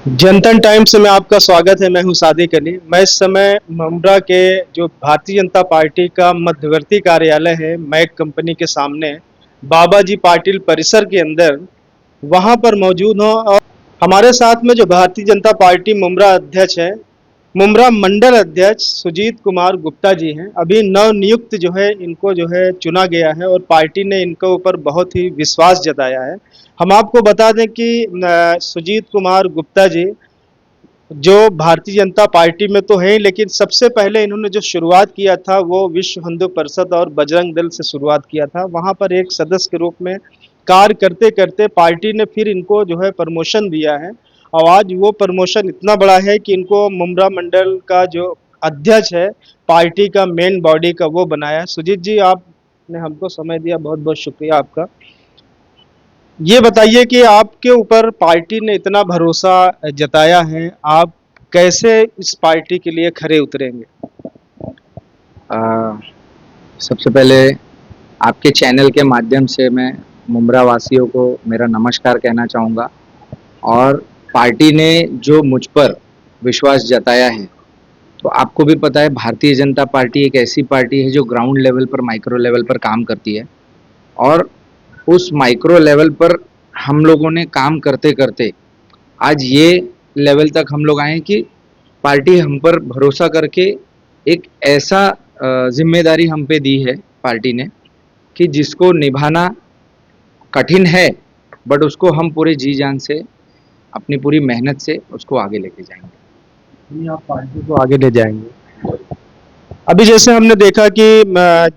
जनतन times में आपका स्वागत है। मैं हूं सादिक अली। मैं इस समय मुंब्रा के जो भारतीय जनता पार्टी का मध्यवर्ती कार्यालय है मैक कंपनी के सामने बाबा जी पाटिल परिसर के अंदर वहां पर मौजूद हूं। और हमारे साथ में जो भारतीय जनता पार्टी मुंब्रा अध्यक्ष है, मुंब्रा मंडल अध्यक्ष सुजीत कुमार गुप्ता जी हैं। अभी नव नियुक्त जो है इनको जो है चुना गया है और पार्टी ने इनके ऊपर बहुत ही विश्वास जताया है। हम आपको बता दें कि सुजीत कुमार गुप्ता जी जो भारतीय जनता पार्टी में तो है, लेकिन सबसे पहले इन्होंने जो शुरुआत किया था वो विश्व हिंदू परिषद और बजरंग दल से शुरुआत किया था। वहां पर एक सदस्य के रूप में कार्य करते करते पार्टी ने फिर इनको जो है प्रमोशन दिया है और आज वो प्रमोशन इतना बड़ा है कि इनको मुंब्रा मंडल का जो अध्यक्ष है, पार्टी का मेन बॉडी का, वो बनाया है। सुजीत जी, आपने हमको समय दिया, बहुत बहुत शुक्रिया आपका। ये बताइए कि आपके ऊपर पार्टी ने इतना भरोसा जताया है, आप कैसे इस पार्टी के लिए खरे उतरेंगे? अ, सबसे पहले आपके चैनल के माध्यम से मैं मुंब्रा वासियों को मेरा नमस्कार कहना चाहूँगा। और पार्टी ने जो मुझ पर विश्वास जताया है, तो आपको भी पता है भारतीय जनता पार्टी एक ऐसी पार्टी है जो ग्राउंड लेवल पर, माइक्रो लेवल पर काम करती है। और उस माइक्रो लेवल पर हम लोगों ने काम करते करते आज ये लेवल तक हम लोग आए हैं कि पार्टी हम पर भरोसा करके एक ऐसा जिम्मेदारी हम पे दी है पार्टी ने, कि जिसको निभाना कठिन है, बट उसको हम पूरे जी जान से, अपनी पूरी मेहनत से उसको आगे लेके जाएंगे। नहीं, आप पार्टी को आगे ले जाएंगे। अभी जैसे हमने देखा कि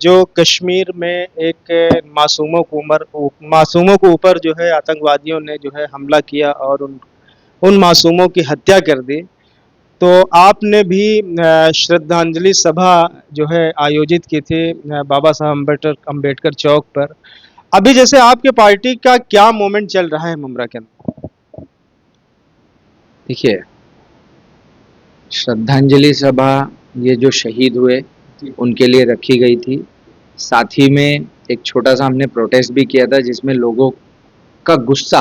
जो कश्मीर में एक मासूमों को ऊपर जो है आतंकवादियों ने जो है हमला किया और उन उन मासूमों की हत्या कर दी, तो आपने भी श्रद्धांजलि सभा जो है आयोजित की थी बाबा साहब अम्बेडकर अम्बेडकर चौक पर। अभी जैसे आपके पार्टी का क्या मूवमेंट चल रहा है मुमरा के अंदर? देखिए, श्रद्धांजलि सभा ये जो शहीद हुए उनके लिए रखी गई थी। साथ ही में एक छोटा सा हमने प्रोटेस्ट भी किया था, जिसमें लोगों का गुस्सा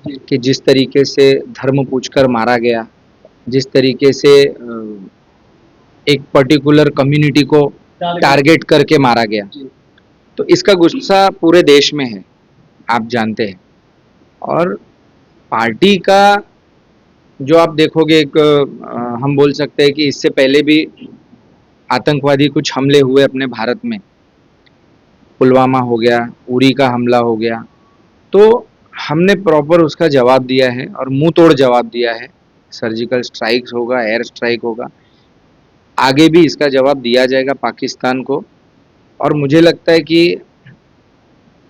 कि जिस तरीके से धर्म पूछकर मारा गया, जिस तरीके से एक पर्टिकुलर कम्युनिटी को टारगेट करके मारा गया, तो इसका गुस्सा पूरे देश में है, आप जानते हैं। और पार्टी का जो आप देखोगे, एक हम बोल सकते हैं कि इससे पहले भी आतंकवादी कुछ हमले हुए अपने भारत में। पुलवामा हो गया, उरी का हमला हो गया, तो हमने प्रॉपर उसका जवाब दिया है और मुंह तोड़ जवाब दिया है। सर्जिकल स्ट्राइक्स होगा, एयर स्ट्राइक होगा, आगे भी इसका जवाब दिया जाएगा पाकिस्तान को। और मुझे लगता है कि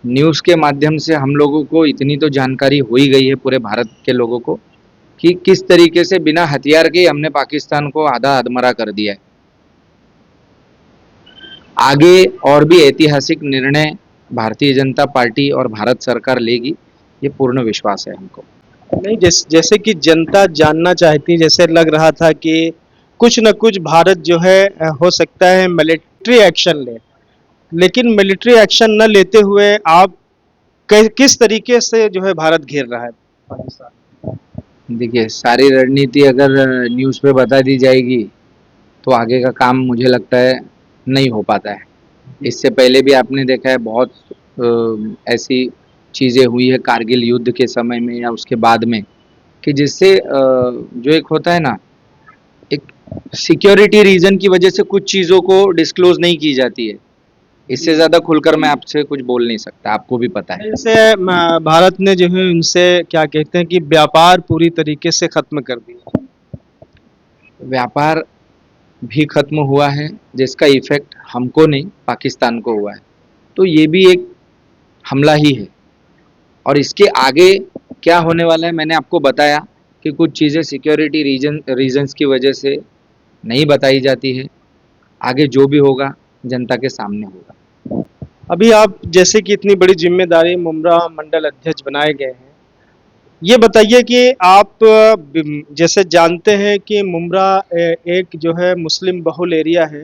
न्यूज़ के माध्यम से हम लोगों को इतनी तो जानकारी हो ही गई है पूरे भारत के लोगों को, कि किस तरीके से बिना हथियार के हमने पाकिस्तान को आधा अधमरा कर दिया है। आगे और भी ऐतिहासिक निर्णय भारतीय जनता पार्टी और भारत सरकार लेगी, ये पूर्ण विश्वास है हमको। नहीं, जैसे कि जनता जानना चाहती, जैसे लग रहा था कि कुछ न कुछ भारत जो है हो सकता है मिलिट्री एक्शन ले, लेकिन मिलिट्री एक्शन न लेते हुए आप किस तरीके से जो है भारत घेर रहा है पाकिस्तान? देखिए, सारी रणनीति अगर न्यूज़ पे बता दी जाएगी तो आगे का काम मुझे लगता है नहीं हो पाता है। इससे पहले भी आपने देखा है बहुत ऐसी चीज़ें हुई है कारगिल युद्ध के समय में या उसके बाद में, कि जिससे जो एक होता है ना, एक सिक्योरिटी रीजन की वजह से कुछ चीज़ों को डिस्क्लोज नहीं की जाती है। इससे ज़्यादा खुलकर मैं आपसे कुछ बोल नहीं सकता, आपको भी पता है। जैसे भारत ने जो है उनसे क्या कहते हैं कि व्यापार पूरी तरीके से खत्म कर दिया। व्यापार भी खत्म हुआ है, जिसका इफेक्ट हमको नहीं पाकिस्तान को हुआ है, तो ये भी एक हमला ही है। और इसके आगे क्या होने वाला है मैंने आपको बताया, कि कुछ चीज़ें सिक्योरिटी रीजन्स की वजह से नहीं बताई जाती है। आगे जो भी होगा जनता के सामने होगा। अभी आप जैसे कि इतनी बड़ी जिम्मेदारी मुमरा मंडल अध्यक्ष बनाए गए हैं, ये बताइए कि आप जैसे जानते हैं कि मुमरा एक जो है मुस्लिम बहुल एरिया है,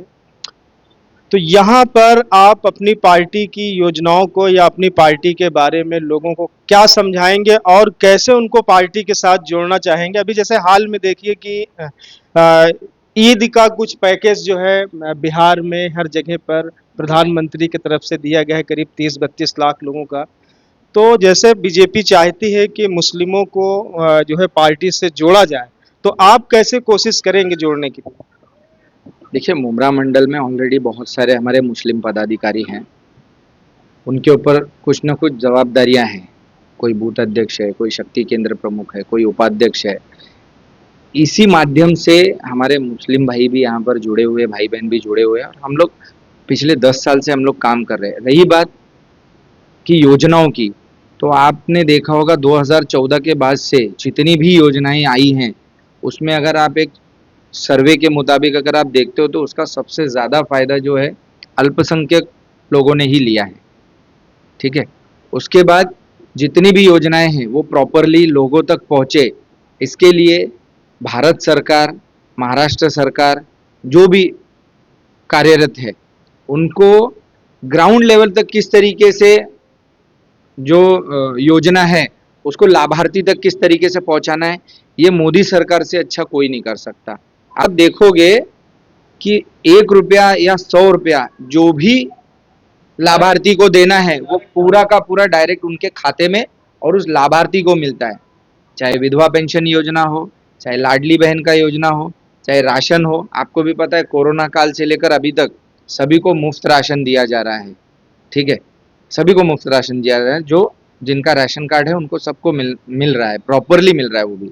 तो यहाँ पर आप अपनी पार्टी की योजनाओं को या अपनी पार्टी के बारे में लोगों को क्या समझाएंगे और कैसे उनको पार्टी के साथ जोड़ना चाहेंगे? अभी जैसे हाल में देखिए कि ईद का कुछ पैकेज जो है बिहार में हर जगह पर प्रधानमंत्री की तरफ से दिया गया है, करीब 30-32 लाख लोगों का। तो जैसे बीजेपी चाहती है कि मुस्लिमों को जो है पार्टी से जोड़ा जाए, तो आप कैसे कोशिश करेंगे जोड़ने की? देखिए, मुमरा मंडल में ऑलरेडी बहुत सारे हमारे मुस्लिम पदाधिकारी हैं। उनके ऊपर कुछ न कुछ जवाबदारियां हैं। कोई बूथ अध्यक्ष है, कोई शक्ति केंद्र प्रमुख है, कोई उपाध्यक्ष है। इसी माध्यम से हमारे मुस्लिम भाई भी यहाँ पर जुड़े हुए, भाई बहन भी जुड़े हुए हैं, और हम लोग पिछले 10 साल से हम लोग काम कर रहे हैं। रही बात की योजनाओं की, तो आपने देखा होगा 2014 के बाद से जितनी भी योजनाएं आई हैं, उसमें अगर आप एक सर्वे के मुताबिक अगर आप देखते हो तो उसका सबसे ज़्यादा फायदा जो है अल्पसंख्यक लोगों ने ही लिया है। ठीक है। उसके बाद जितनी भी योजनाएं हैं वो प्रॉपरली लोगों तक पहुंचे, इसके लिए भारत सरकार, महाराष्ट्र सरकार जो भी कार्यरत है, उनको ग्राउंड लेवल तक किस तरीके से जो योजना है उसको लाभार्थी तक किस तरीके से पहुंचाना है, ये मोदी सरकार से अच्छा कोई नहीं कर सकता। आप देखोगे कि 1 रुपया या 100 रुपया जो भी लाभार्थी को देना है वो पूरा का पूरा डायरेक्ट उनके खाते में और उस लाभार्थी को मिलता है। चाहे विधवा पेंशन योजना हो, चाहे लाडली बहन का योजना हो, चाहे राशन हो। आपको भी पता है कोरोना काल से लेकर अभी तक सभी को मुफ्त राशन दिया जा रहा है। ठीक है, सभी को मुफ्त राशन दिया जा रहा है। जो जिनका राशन कार्ड है उनको सबको मिल रहा है, प्रॉपरली मिल रहा है वो भी।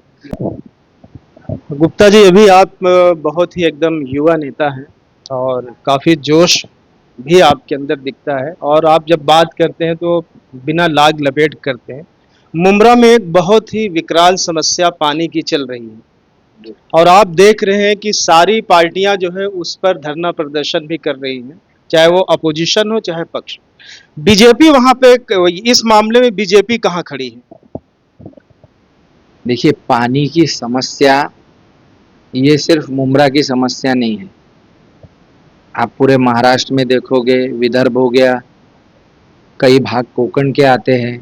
गुप्ता जी, अभी आप बहुत ही एकदम युवा नेता हैं और काफ़ी जोश भी आपके अंदर दिखता है और आप जब बात करते हैं तो बिना लाग लपेट करते हैं। मुमरा में एक बहुत ही विकराल समस्या पानी की चल रही है और आप देख रहे हैं कि सारी पार्टियां जो है उस पर धरना प्रदर्शन भी कर रही हैं, चाहे वो अपोजिशन हो चाहे पक्ष। बीजेपी वहां पे इस मामले में बीजेपी कहाँ खड़ी है? देखिए, पानी की समस्या ये सिर्फ मुमरा की समस्या नहीं है। आप पूरे महाराष्ट्र में देखोगे, विदर्भ हो गया, कई भाग कोकण के आते हैं,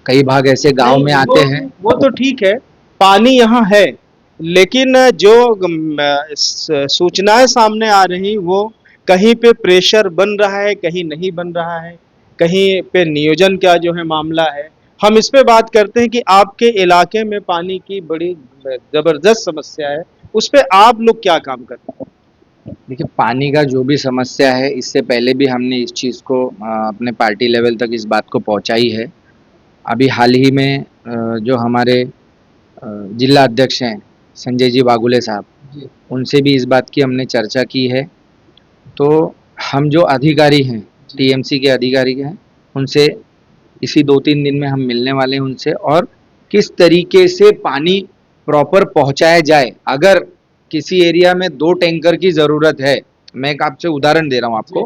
कई भाग ऐसे गांव में आते हैं। वो तो ठीक है, पानी यहाँ है, लेकिन जो सूचनाएं सामने आ रही वो कहीं पे प्रेशर बन रहा है, कहीं नहीं बन रहा है, कहीं पे नियोजन का जो है मामला है। हम इस पे बात करते हैं कि आपके इलाके में पानी की बड़ी जबरदस्त समस्या है, उस पे आप लोग क्या काम करते हैं? देखिए, पानी का जो भी समस्या है, इससे पहले भी हमने इस चीज़ को अपने पार्टी लेवल तक इस बात को पहुंचाई है। अभी हाल ही में जो हमारे जिला अध्यक्ष हैं संजय जी बागुले साहब, उनसे भी इस बात की हमने चर्चा की है। तो हम जो अधिकारी हैं, टीएमसी के अधिकारी हैं, उनसे इसी 2-3 दिन में हम मिलने वाले हैं उनसे, और किस तरीके से पानी प्रॉपर पहुंचाया जाए। अगर किसी एरिया में 2 टैंकर की ज़रूरत है, मैं एक आपसे उदाहरण दे रहा हूँ आपको,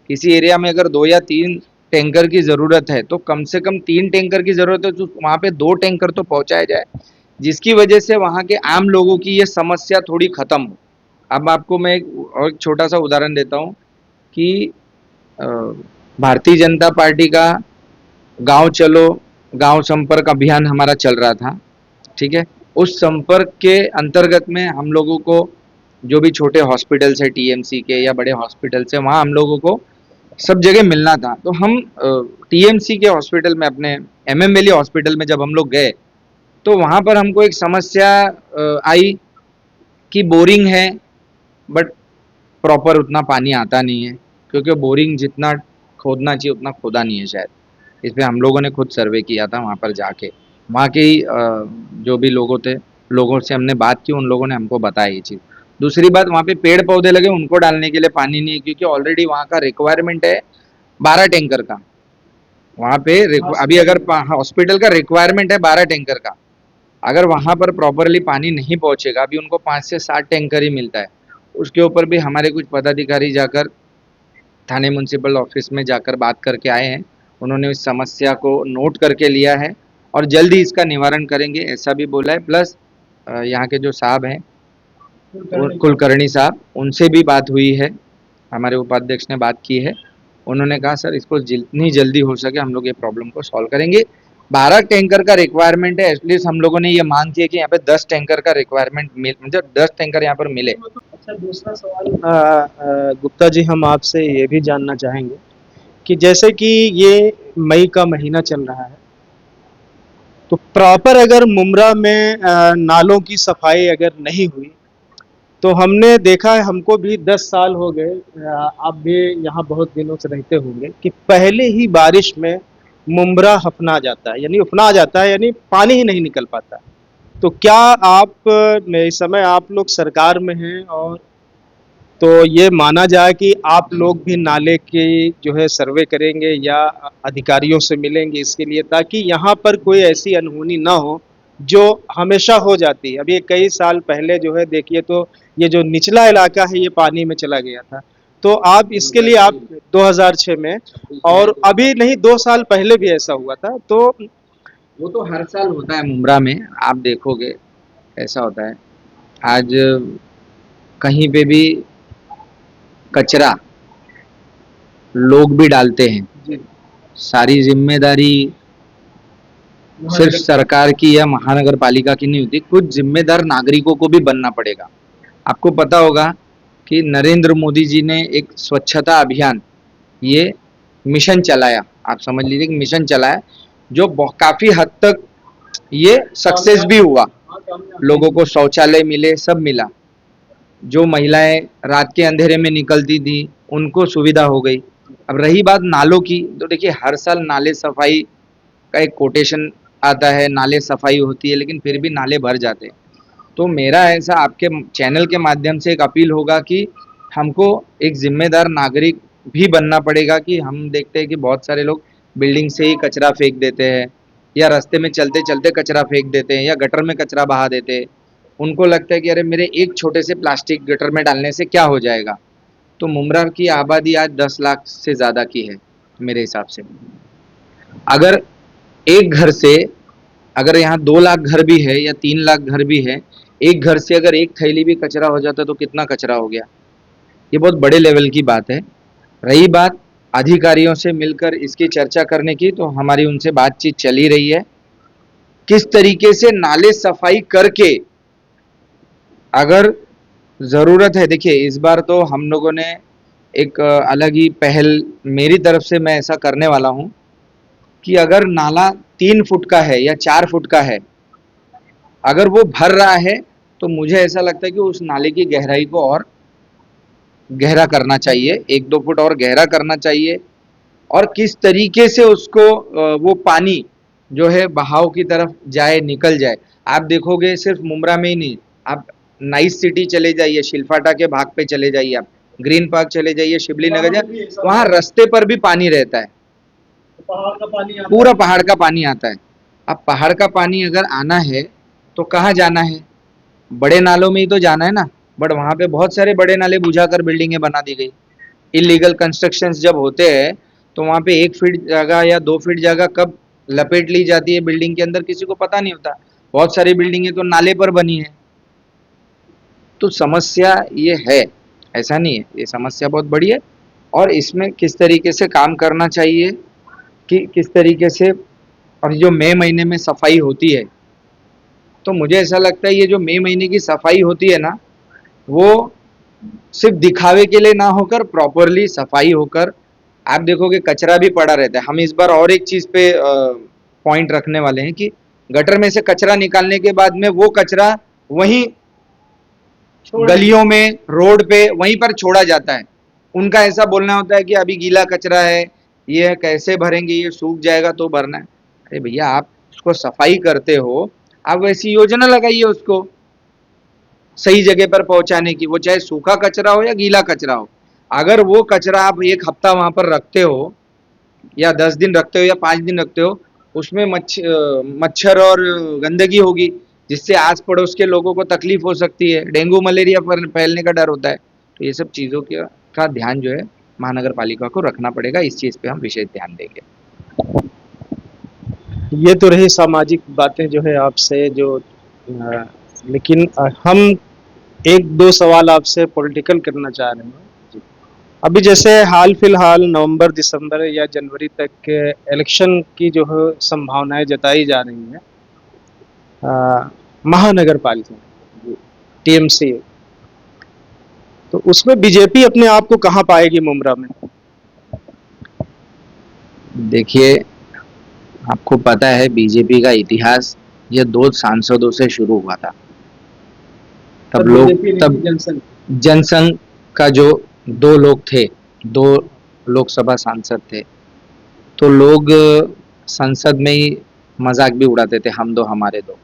किसी एरिया में अगर 2 या 3 टैंकर की ज़रूरत है तो कम से कम 3 टैंकर की ज़रूरत है, तो वहाँ पे 2 टैंकर तो पहुँचाया जाए, जिसकी वजह से वहाँ के आम लोगों की ये समस्या थोड़ी ख़त्म हो। अब आपको मैं एक छोटा सा उदाहरण देता हूँ कि भारतीय जनता पार्टी का गांव चलो, गांव संपर्क अभियान हमारा चल रहा था। ठीक है, उस संपर्क के अंतर्गत में हम लोगों को जो भी छोटे हॉस्पिटल्स है टीएमसी के या बड़े हॉस्पिटल्स है, वहाँ हम लोगों को सब जगह मिलना था। तो हम टीएमसी के हॉस्पिटल में, अपने एमएम वैली हॉस्पिटल में जब हम लोग गए तो वहाँ पर हमको एक समस्या आई कि बोरिंग है बट प्रॉपर उतना पानी आता नहीं है, क्योंकि बोरिंग जितना खोदना चाहिए उतना खोदा नहीं है शायद। इस पर हम लोगों ने खुद सर्वे किया था वहाँ पर जाके। वहाँ के जो भी लोगों से हमने बात की, उन लोगों ने हमको बताया ये चीज़। दूसरी बात, वहाँ पे पेड़ पौधे लगे, उनको डालने के लिए पानी नहीं है, क्योंकि ऑलरेडी वहाँ का रिक्वायरमेंट है 12 टैंकर का। वहाँ पे अभी अगर हॉस्पिटल का रिक्वायरमेंट है 12 टैंकर का, अगर वहाँ पर प्रॉपरली पानी नहीं पहुँचेगा, अभी उनको 5 से 7 टैंकर ही मिलता है। उसके ऊपर भी हमारे कुछ पदाधिकारी जाकर थाने म्यूनसिपल ऑफिस में जाकर बात करके आए हैं। उन्होंने इस समस्या को नोट करके लिया है और जल्द ही इसका निवारण करेंगे, ऐसा भी बोला है। प्लस यहाँ के जो साहब हैं कुलकर्णी साहब, उनसे भी बात हुई है हमारे उपाध्यक्ष ने बात की है। उन्होंने कहा सर इसको जितनी जल्दी हो सके हम लोग ये प्रॉब्लम को सॉल्व करेंगे। 12 टैंकर का रिक्वायरमेंट है, एटलीस्ट हम लोगों ने ये मांग की है कि यहाँ पे 10 टैंकर का रिक्वायरमेंट मतलब 10 टैंकर यहाँ पर मिले। अच्छा, दूसरा सवाल गुप्ता जी, हम आपसे ये भी जानना चाहेंगे कि जैसे कि ये मई का महीना चल रहा है, तो प्रॉपर अगर मुमरा में नालों की सफाई अगर नहीं हुई, तो हमने देखा है, हमको भी 10 साल हो गए, आप भी यहाँ बहुत दिनों से रहते होंगे, कि पहले ही बारिश में मुमरा हफना जाता है, यानी उफना जाता है, यानी पानी ही नहीं निकल पाता। तो क्या आप इस समय आप लोग सरकार में हैं, और तो ये माना जाए कि आप लोग भी नाले की जो है सर्वे करेंगे या अधिकारियों से मिलेंगे इसके लिए, ताकि यहाँ पर कोई ऐसी अनहोनी ना हो जो हमेशा हो जाती है। अभी कई साल पहले जो है देखिए, तो ये जो निचला इलाका है ये पानी में चला गया था। तो आप इसके लिए आप 2006 में, और अभी नहीं 2 साल पहले भी ऐसा हुआ था। तो वो तो हर साल होता है मुमरा में, आप देखोगे ऐसा होता है। आज कहीं पे भी कचरा लोग भी डालते हैं, सारी जिम्मेदारी सिर्फ सरकार की या महानगर पालिका की नहीं होती, कुछ जिम्मेदार नागरिकों को भी बनना पड़ेगा। आपको पता होगा कि नरेंद्र मोदी जी ने एक स्वच्छता अभियान, ये मिशन चलाया, आप समझ लीजिए कि मिशन चलाया, जो काफी हद तक ये सक्सेस भी हुआ। लोगों को शौचालय मिले, सब मिला। जो महिलाएं रात के अंधेरे में निकलती थी उनको सुविधा हो गई। अब रही बात नालों की, तो देखिए हर साल नाले सफाई का एक कोटेशन आता है, नाले सफाई होती है, लेकिन फिर भी नाले भर जाते हैं। तो मेरा ऐसा आपके चैनल के माध्यम से एक अपील होगा कि हमको एक जिम्मेदार नागरिक भी बनना पड़ेगा। कि हम देखते हैं कि बहुत सारे लोग बिल्डिंग से ही कचरा फेंक देते हैं, या रास्ते में चलते चलते कचरा फेंक देते हैं, या गटर में कचरा बहा देते हैं। उनको लगता है कि अरे मेरे एक छोटे से प्लास्टिक गटर में डालने से क्या हो जाएगा। तो मुमरा की आबादी आज 10 लाख से ज़्यादा की है मेरे हिसाब से। अगर एक घर से, अगर यहाँ 2 लाख घर भी है या 3 लाख घर भी है, एक घर से अगर एक थैली भी कचरा हो जाता तो कितना कचरा हो गया। ये बहुत बड़े लेवल की बात है। रही बात अधिकारियों से मिलकर इसकी चर्चा करने की, तो हमारी उनसे बातचीत चल ही रही है। किस तरीके से नाले सफाई करके, अगर ज़रूरत है, देखिए इस बार तो हम लोगों ने एक अलग ही पहल, मेरी तरफ से मैं ऐसा करने वाला हूँ कि अगर नाला 3 फुट का है या 4 फुट का है, अगर वो भर रहा है, तो मुझे ऐसा लगता है कि उस नाले की गहराई को और गहरा करना चाहिए, 1-2 फुट और गहरा करना चाहिए। और किस तरीके से उसको वो पानी जो है बहाव की तरफ जाए, निकल जाए। आप देखोगे सिर्फ मुमरा में ही नहीं, आप नाइस सिटी चले जाइए, शिलफाटा के भाग पे चले जाइए, आप ग्रीन पार्क चले जाइए, शिबली नगर जाइए, वहाँ रास्ते पर भी पानी रहता है, पहाड़ का पानी आता पूरा पहाड़ का पानी आता है। अब पहाड़ का पानी अगर आना है तो कहाँ जाना है, बड़े नालों में ही तो जाना है ना। बट वहाँ पे बहुत सारे बड़े नाले बुझाकर बिल्डिंगें बना दी गई। इलीगल कंस्ट्रक्शंस जब होते हैं तो वहाँ पे 1 फीट जगह या 2 फीट जगह कब लपेट ली जाती है बिल्डिंग के अंदर, किसी को पता नहीं होता। बहुत सारी बिल्डिंगें तो नाले पर बनी है। तो समस्या ये है, ऐसा नहीं है, ये समस्या बहुत बड़ी है। और इसमें किस तरीके से काम करना चाहिए, कि किस तरीके से, और जो मई महीने में सफाई होती है, तो मुझे ऐसा लगता है ये जो मई महीने की सफाई होती है ना, वो सिर्फ दिखावे के लिए ना होकर प्रॉपरली सफाई होकर, आप देखोगे कचरा भी पड़ा रहता है। हम इस बार और एक चीज पे पॉइंट रखने वाले हैं कि गटर में से कचरा निकालने के बाद में वो कचरा वहीं गलियों में, रोड पे वहीं पर छोड़ा जाता है। उनका ऐसा बोलना होता है कि अभी गीला कचरा है, ये कैसे भरेंगे, ये सूख जाएगा तो भरना है। अरे भैया, आप उसको सफाई करते हो, आप वैसी योजना लगाइए उसको सही जगह पर पहुंचाने की, वो चाहे सूखा कचरा हो या गीला कचरा हो। अगर वो कचरा आप 1 हफ्ता वहां पर रखते हो, या 10 दिन रखते हो, या 5 दिन रखते हो, उसमें मच्छर और गंदगी होगी, जिससे आस पड़ोस के लोगों को तकलीफ हो सकती है, डेंगू मलेरिया फैलने का डर होता है। तो ये सब चीज़ों का ध्यान जो है महानगर पालिका को रखना पड़ेगा। इस चीज़ पे हम विशेष ध्यान देंगे। ये तो रही सामाजिक बातें जो है आपसे, जो लेकिन हम 1-2 सवाल आपसे पॉलिटिकल करना चाह रहे हैं। अभी जैसे हाल फिलहाल नवंबर दिसंबर या जनवरी तक के इलेक्शन की जो है संभावनाएं जताई जा रही हैं महानगर पालिका टीएमसी, तो उसमें बीजेपी अपने आप को कहाँ पाएगी मुमरा में? देखिए, आपको पता है बीजेपी का इतिहास ये 2 सांसदों से शुरू हुआ था। तब जनसंघ का जो 2 लोग थे, 2 लोकसभा सांसद थे, तो लोग संसद में ही मजाक भी उड़ाते थे, हम दो हमारे दो।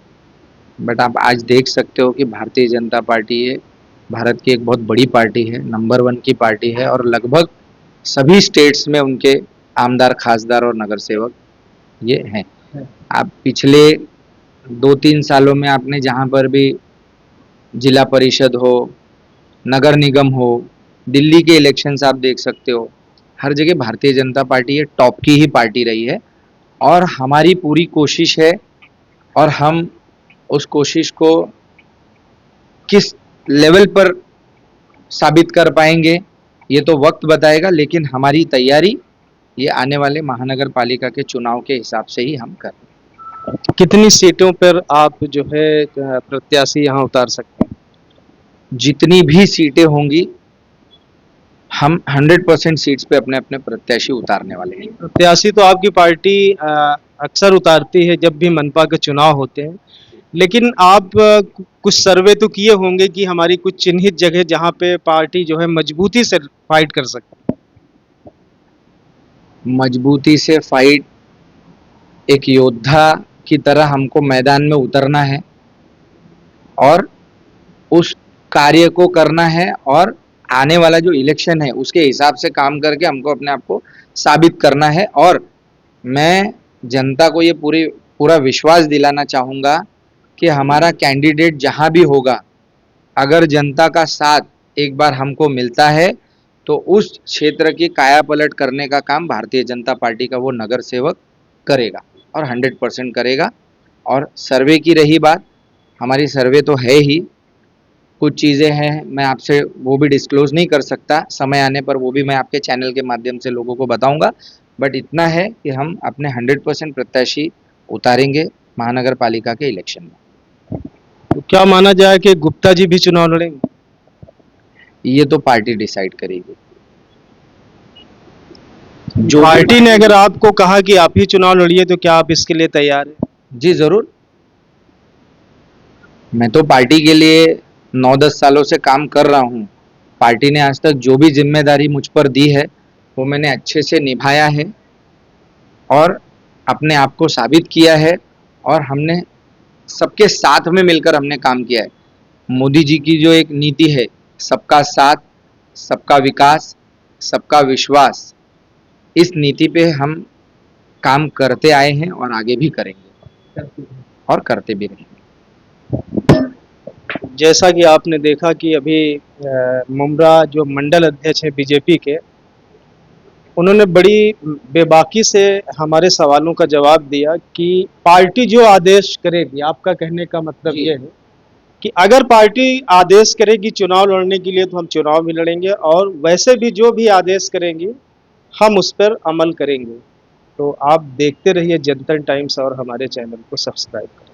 बट आप आज देख सकते हो कि भारतीय जनता पार्टी ये भारत की एक बहुत बड़ी पार्टी है, नंबर 1 की पार्टी है, और लगभग सभी स्टेट्स में उनके आमदार, खासदार और नगर सेवक ये हैं। आप पिछले 2-3 सालों में आपने जहाँ पर भी जिला परिषद हो, नगर निगम हो, दिल्ली के इलेक्शंस आप देख सकते हो, हर जगह भारतीय जनता पार्टी ये टॉप की ही पार्टी रही है। और हमारी पूरी कोशिश है, और हम उस कोशिश को किस लेवल पर साबित कर पाएंगे ये तो वक्त बताएगा, लेकिन हमारी तैयारी ये आने वाले महानगर पालिका के चुनाव के हिसाब से ही हम कर रहे हैं। कितनी सीटों पर आप जो है प्रत्याशी यहाँ उतार सकते हैं? जितनी भी सीटें होंगी हम 100% सीट्स पे अपने अपने प्रत्याशी उतारने वाले हैं। प्रत्याशी तो आपकी पार्टी अक्सर उतारती है जब भी मनपा के चुनाव होते हैं, लेकिन आप कुछ सर्वे तो किए होंगे कि हमारी कुछ चिन्हित जगह जहाँ पे पार्टी जो है मजबूती से फाइट कर सकती है। मजबूती से फाइट, एक योद्धा की तरह हमको मैदान में उतरना है और उस कार्य को करना है, और आने वाला जो इलेक्शन है उसके हिसाब से काम करके हमको अपने आप को साबित करना है। और मैं जनता को ये पूरा विश्वास दिलाना चाहूँगा कि हमारा कैंडिडेट जहाँ भी होगा, अगर जनता का साथ एक बार हमको मिलता है तो उस क्षेत्र की काया पलट करने का काम भारतीय जनता पार्टी का वो नगर सेवक करेगा, और 100% करेगा। और सर्वे की रही बात, हमारी सर्वे तो है ही, कुछ चीज़ें हैं मैं आपसे वो भी डिस्क्लोज नहीं कर सकता, समय आने पर वो भी मैं आपके चैनल के माध्यम से लोगों को बताऊंगा। बट इतना है कि हम अपने 100% प्रत्याशी उतारेंगे महानगर पालिका के इलेक्शन में। तो क्या माना जाए कि गुप्ता जी भी चुनाव लड़ेंगे? ये तो पार्टी डिसाइड करेगी। जो पार्टी ने अगर आपको कहा कि आप ही चुनाव लड़िए तो क्या आप इसके लिए तैयार हैं? जी जरूर, मैं तो पार्टी के लिए 9-10 सालों से काम कर रहा हूँ। पार्टी ने आज तक जो भी जिम्मेदारी मुझ पर दी है वो मैंने अच्छे से निभाया है और अपने आप को साबित किया है, और हमने सबके साथ में मिलकर हमने काम किया है। मोदी जी की जो एक नीति है, सबका साथ, सबका विकास, सबका विश्वास, इस नीति पे हम काम करते आए हैं और आगे भी करेंगे और करते भी रहेंगे। जैसा कि आपने देखा कि अभी मुमरा जो मंडल अध्यक्ष है बीजेपी के, उन्होंने बड़ी बेबाकी से हमारे सवालों का जवाब दिया कि पार्टी जो आदेश करेगी, आपका कहने का मतलब ये है कि अगर पार्टी आदेश करेगी चुनाव लड़ने के लिए तो हम चुनाव भी लड़ेंगे, और वैसे भी जो भी आदेश करेंगे हम उस पर अमल करेंगे। तो आप देखते रहिए जनता टाइम्स और हमारे चैनल को सब्सक्राइब करें।